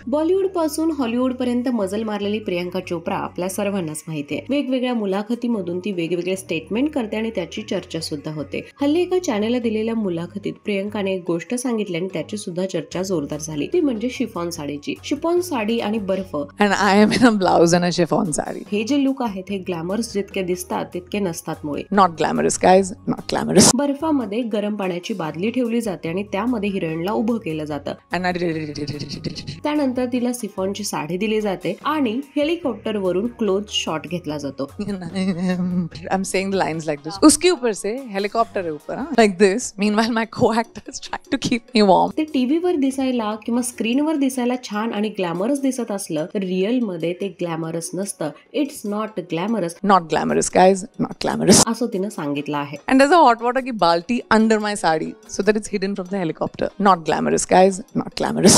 बॉलिवूड पासून हॉलिवूड पर्यंत मजल मारलेली प्रियंका चोप्रा आपल्या सर्वांनाच माहिती आहे. वेगवेगळ्या मुलाखतीमधून ती वेगवेगळे स्टेटमेंट करते आणि त्याची चर्चा सुद्धा होते. हल्ली एका चॅनलला दिलेल्या मुलाखतीत प्रियंकाने एक गोष्ट सांगितली आणि त्याची सुद्धा चर्चा जोरदार झाली. ती म्हणजे शिफॉन साडीची. शिफॉन साडी आणि बर्फ And I am in a blouse and a chiffon saree. हे जे लुक आहेत हे ग्लॅमरस जितके दिसतात तितके नसतात मुळे. Not glamorous, guys. Not glamorous. बर्फामध्ये गरम पाण्याची बादली ठेवली जाते आणि त्यामध्ये हिरोईनला उभं केलं जातं. And त्यानंतर तिला सिफॉनची साडी दिली जाते आणि हेलिकॉप्टर वरून क्लोज शॉट घेतला जातो. I'm saying the lines like this. उसके ऊपर से हेलीकॉप्टर है ऊपर, हाँ? Like this. Meanwhile, my co-actor is trying to keep me warm. ते टीव्हीवर दिसायला किंवा स्क्रीनवर दिसायला छान आणि ग्लॅमरस दिसत असलं तर रिअल मध्ये ते ग्लॅमरस नसतं. It's not glamorous. Not glamorous, guys. Not glamorous. असं तिनं सांगितलं आहे. And there's a hot water की balti under my sari so that it's hidden from the helicopter. Not glamorous, guys. Not glamorous.